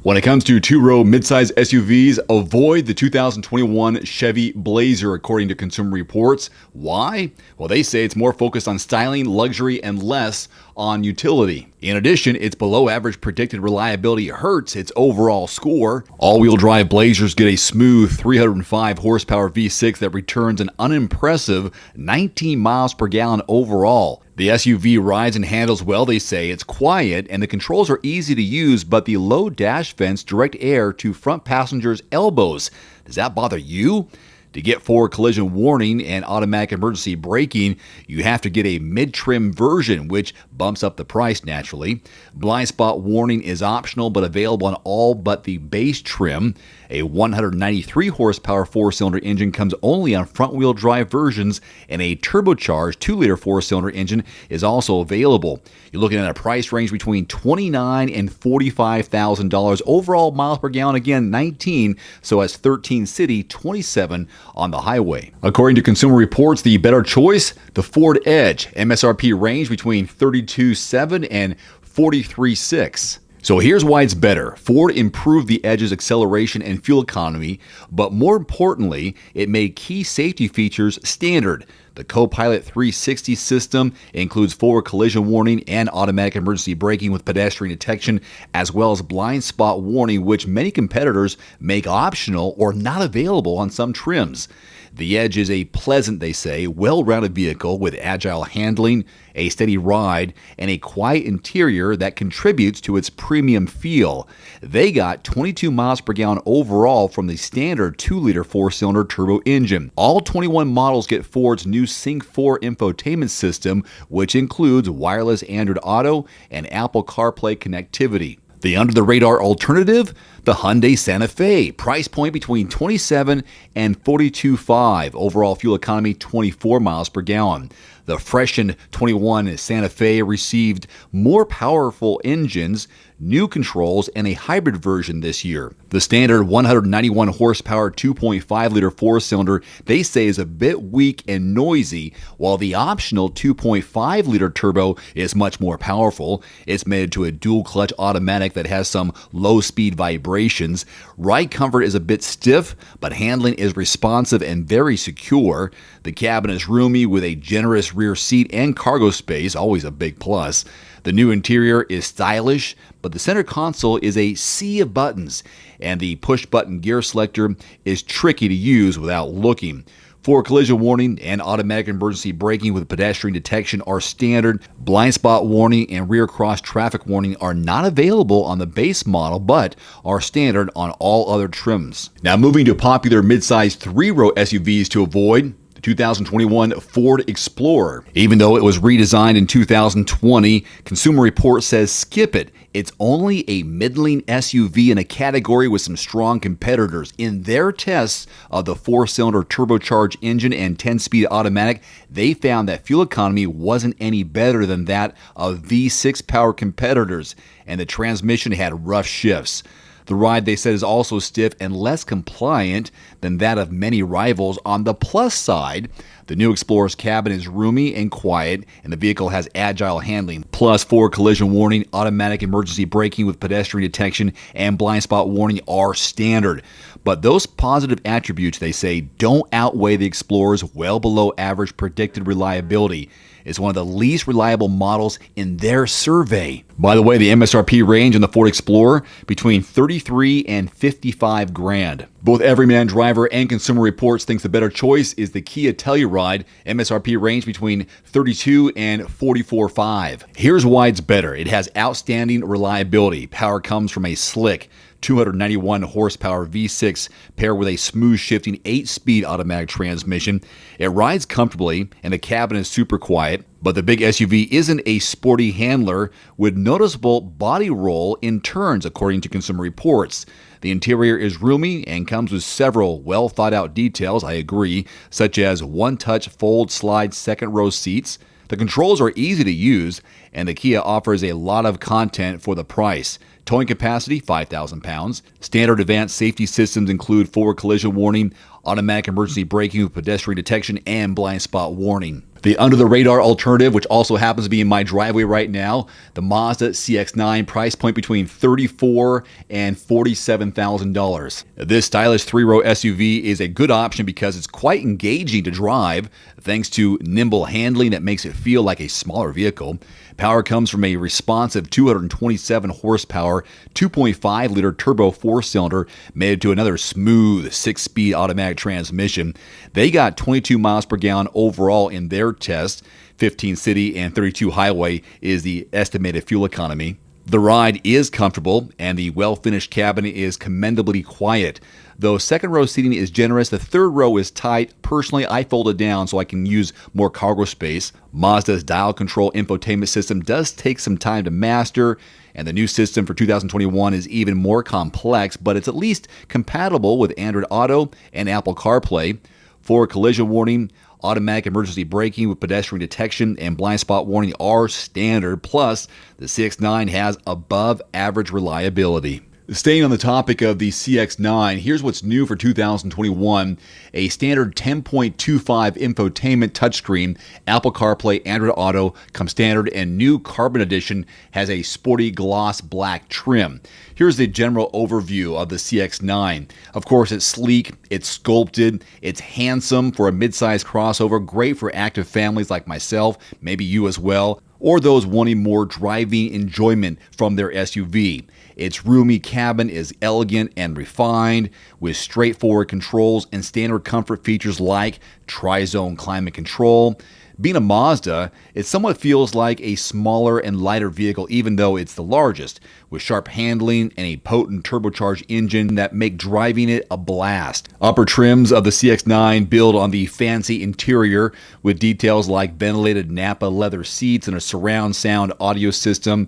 When it comes to two-row midsize SUVs, avoid the 2021 Chevy Blazer, according to Consumer Reports. Why? Well, they say it's more focused on styling, luxury, and less on utility. In addition, its below-average predicted reliability hurts its overall score. All-wheel drive Blazers get a smooth 305 horsepower V6 that returns an unimpressive 19 miles per gallon overall. The SUV rides and handles well, they say. It's quiet and the controls are easy to use, but the low dash vents direct air to front passengers' elbows. Does that bother you? To get forward collision warning and automatic emergency braking, you have to get a mid-trim version, which bumps up the price naturally. Blind spot warning is optional, but available on all but the base trim. A 193 horsepower four-cylinder engine comes only on front-wheel drive versions, and a turbocharged 2-liter four-cylinder engine is also available. You're looking at a price range between $29,000 and $45,000. Overall miles per gallon, again, 19, so as 13 city, 27 on the highway. According to Consumer Reports, the better choice, the Ford Edge. MSRP range between $32,700 and $43,600. So here's why it's better. Ford improved the Edge's acceleration and fuel economy, but more importantly, it made key safety features standard. The Co-Pilot 360 system includes forward collision warning and automatic emergency braking with pedestrian detection, as well as blind spot warning, which many competitors make optional or not available on some trims. The Edge is a pleasant, they say, well-rounded vehicle with agile handling, a steady ride, and a quiet interior that contributes to its premium feel. They got 22 miles per gallon overall from the standard 2-liter four-cylinder turbo engine. All 21 models get Ford's new Sync 4 infotainment system, which includes wireless Android Auto and Apple CarPlay connectivity. The under-the-radar alternative? The Hyundai Santa Fe. Price point between $27,000 and $42,500. Overall fuel economy, 24 miles per gallon. The freshened 21 Santa Fe received more powerful engines, new controls, and a hybrid version this year. The standard 191 horsepower 2.5-liter four-cylinder, they say, is a bit weak and noisy, while the optional 2.5-liter turbo is much more powerful. It's mated to a dual-clutch automatic that has some low-speed vibrations. Ride comfort is a bit stiff, but handling is responsive and very secure. The cabin is roomy with a generous rear seat and cargo space, always a big plus. The new interior is stylish, but the center console is a sea of buttons, and the push-button gear selector is tricky to use without looking. Forward collision warning and automatic emergency braking with pedestrian detection are standard. Blind spot warning and rear cross traffic warning are not available on the base model, but are standard on all other trims. Now moving to popular midsize 3-row SUVs to avoid. The 2021 Ford Explorer. Even though it was redesigned in 2020, Consumer Reports says skip it. It's only a middling SUV in a category with some strong competitors. In their tests of the 4-cylinder turbocharged engine and 10-speed automatic, they found that fuel economy wasn't any better than that of V6 power competitors, and the transmission had rough shifts. The ride, they said, is also stiff and less compliant than that of many rivals. On the plus side, the new Explorer's cabin is roomy and quiet, and the vehicle has agile handling. Plus, forward collision warning, automatic emergency braking with pedestrian detection, and blind spot warning are standard. But those positive attributes, they say, don't outweigh the Explorer's well below average predicted reliability. It's one of the least reliable models in their survey. By the way, the MSRP range on the Ford Explorer between $33,000 and $55,000. Both Everyman driver and Consumer Reports thinks the better choice is the Kia Telluride. MSRP range between $32,000 and $44,500. Here's why it's better. It has outstanding reliability. Power comes from a slick 291 horsepower V6 paired with a smooth shifting 8-speed automatic transmission. It rides comfortably and the cabin is super quiet, but the big SUV isn't a sporty handler with noticeable body roll in turns, according to Consumer Reports. The interior is roomy and comes with several well thought out details, I agree, such as one-touch fold slide second row seats. The controls are easy to use, and the Kia offers a lot of content for the price. Towing capacity, 5,000 pounds. Standard advanced safety systems include forward collision warning, automatic emergency braking with pedestrian detection, and blind spot warning. The under-the-radar alternative, which also happens to be in my driveway right now, the Mazda CX9, price point between $34,000 and $47,000. This stylish three-row SUV is a good option because it's quite engaging to drive, thanks to nimble handling that makes it feel like a smaller vehicle. Power comes from a responsive 227 horsepower, 2.5-liter turbo four-cylinder mated to another smooth 6-speed automatic transmission. They got 22 miles per gallon overall in their test. 15 city and 32 highway is the estimated fuel economy. The ride is comfortable, and the well-finished cabin is commendably quiet. Though second-row seating is generous, the third row is tight. Personally, I fold it down so I can use more cargo space. Mazda's dial control infotainment system does take some time to master, and the new system for 2021 is even more complex, but it's at least compatible with Android Auto and Apple CarPlay. Forward collision warning, automatic emergency braking with pedestrian detection, and blind spot warning are standard. Plus, the CX9 has above average reliability. Staying on the topic of the CX9, here's what's new for 2021. A standard 10.25 infotainment touchscreen, Apple CarPlay, Android Auto come standard, and new Carbon Edition has a sporty gloss black trim. Here's the general overview of the CX9. Of course, it's sleek, it's sculpted, it's handsome for a midsize crossover, great for active families like myself, maybe you as well, or those wanting more driving enjoyment from their SUV. Its roomy cabin is elegant and refined, with straightforward controls and standard comfort features like tri-zone climate control. Being a Mazda, it somewhat feels like a smaller and lighter vehicle, even though it's the largest, with sharp handling and a potent turbocharged engine that make driving it a blast. Upper trims of the CX9 build on the fancy interior, with details like ventilated Napa leather seats and a surround sound audio system.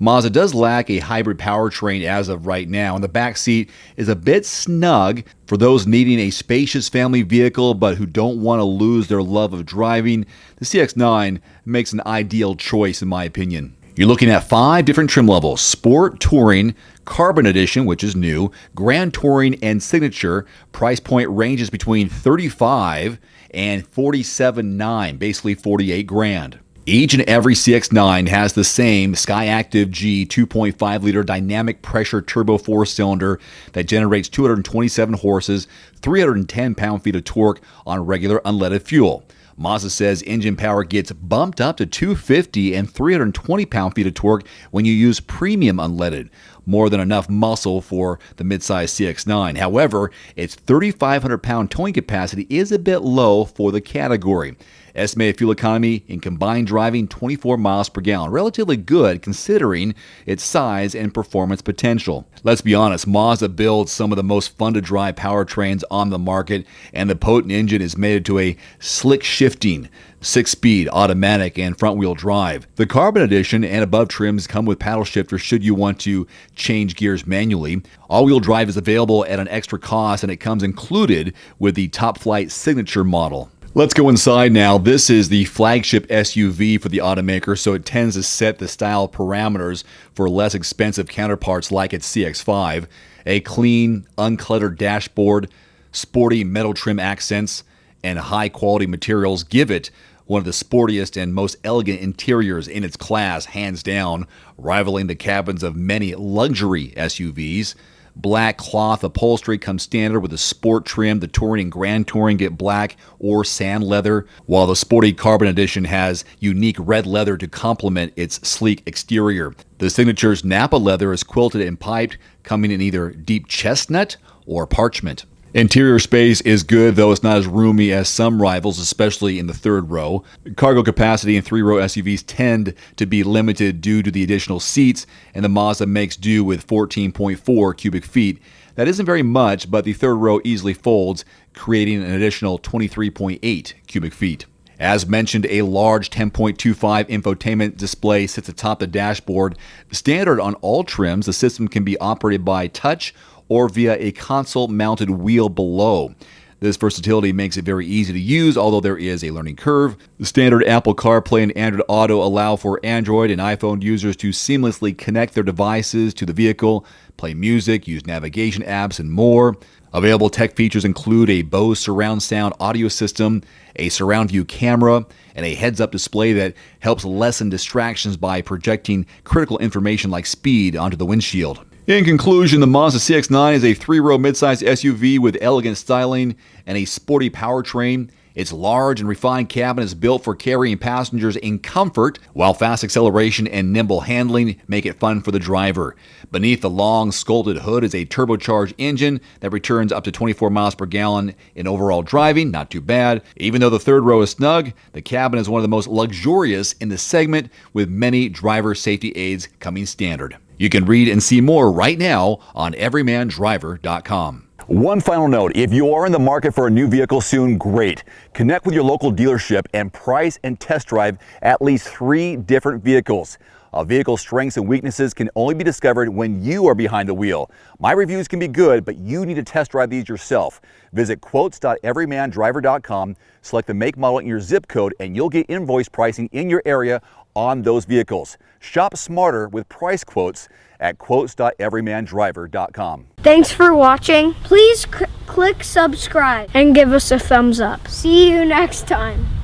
Mazda does lack a hybrid powertrain as of right now, and the back seat is a bit snug for those needing a spacious family vehicle but who don't want to lose their love of driving. The CX9 makes an ideal choice in my opinion. You're looking at 5 different trim levels: Sport, Touring, Carbon Edition, which is new, Grand Touring, and Signature. Price point ranges between $35,000 and $47,900, basically $48,000. Each and every CX9 has the same Skyactiv G 2.5-liter dynamic pressure turbo four-cylinder that generates 227 horses, 310 pound-feet of torque on regular unleaded fuel. Mazda says engine power gets bumped up to 250 and 320 pound-feet of torque when you use premium unleaded, more than enough muscle for the midsize CX9. However, its 3,500 pound towing capacity is a bit low for the category. Estimated fuel economy in combined driving, 24 miles per gallon. Relatively good considering its size and performance potential. Let's be honest, Mazda builds some of the most fun to drive powertrains on the market, and the potent engine is mated to a slick shifting 6-speed automatic and front-wheel drive. The Carbon Edition and above trims come with paddle shifters should you want to change gears manually. All-wheel drive is available at an extra cost, and it comes included with the top-flight Signature model. Let's go inside now. This is the flagship SUV for the automaker, so it tends to set the style parameters for less expensive counterparts like its CX-5. A clean, uncluttered dashboard, sporty metal trim accents, and high-quality materials give it one of the sportiest and most elegant interiors in its class, hands down, rivaling the cabins of many luxury SUVs. Black cloth upholstery comes standard with the sport trim. The Touring and Grand Touring get black or sand leather, while the sporty Carbon Edition has unique red leather to complement its sleek exterior. The Signature's Napa leather is quilted and piped, coming in either deep chestnut or parchment. Interior space is good, though it's not as roomy as some rivals, especially in the third row. Cargo capacity in 3-row SUVs tend to be limited due to the additional seats, and the Mazda makes do with 14.4 cubic feet. That isn't very much, but the third row easily folds, creating an additional 23.8 cubic feet. As mentioned, a large 10.25 infotainment display sits atop the dashboard. Standard on all trims, the system can be operated by touch or via a console-mounted wheel below. This versatility makes it very easy to use, although there is a learning curve. The standard Apple CarPlay and Android Auto allow for Android and iPhone users to seamlessly connect their devices to the vehicle, play music, use navigation apps, and more. Available tech features include a Bose surround sound audio system, a surround view camera, and a heads-up display that helps lessen distractions by projecting critical information like speed onto the windshield. In conclusion, the Mazda CX9 is a 3-row midsize SUV with elegant styling and a sporty powertrain. Its large and refined cabin is built for carrying passengers in comfort, while fast acceleration and nimble handling make it fun for the driver. Beneath the long, sculpted hood is a turbocharged engine that returns up to 24 miles per gallon in overall driving. Not too bad. Even though the third row is snug, the cabin is one of the most luxurious in the segment, with many driver safety aids coming standard. You can read and see more right now on everymandriver.com. One final note, if you are in the market for a new vehicle soon, great. Connect with your local dealership and price and test drive at least 3 different vehicles. A vehicle's strengths and weaknesses can only be discovered when you are behind the wheel. My reviews can be good, but you need to test drive these yourself. Visit quotes.everymandriver.com, select the make, model, and your zip code, and you'll get invoice pricing in your area on those vehicles. Shop smarter with price quotes at quotes.everymandriver.com. Thanks for watching. Please click subscribe and give us a thumbs up. See you next time.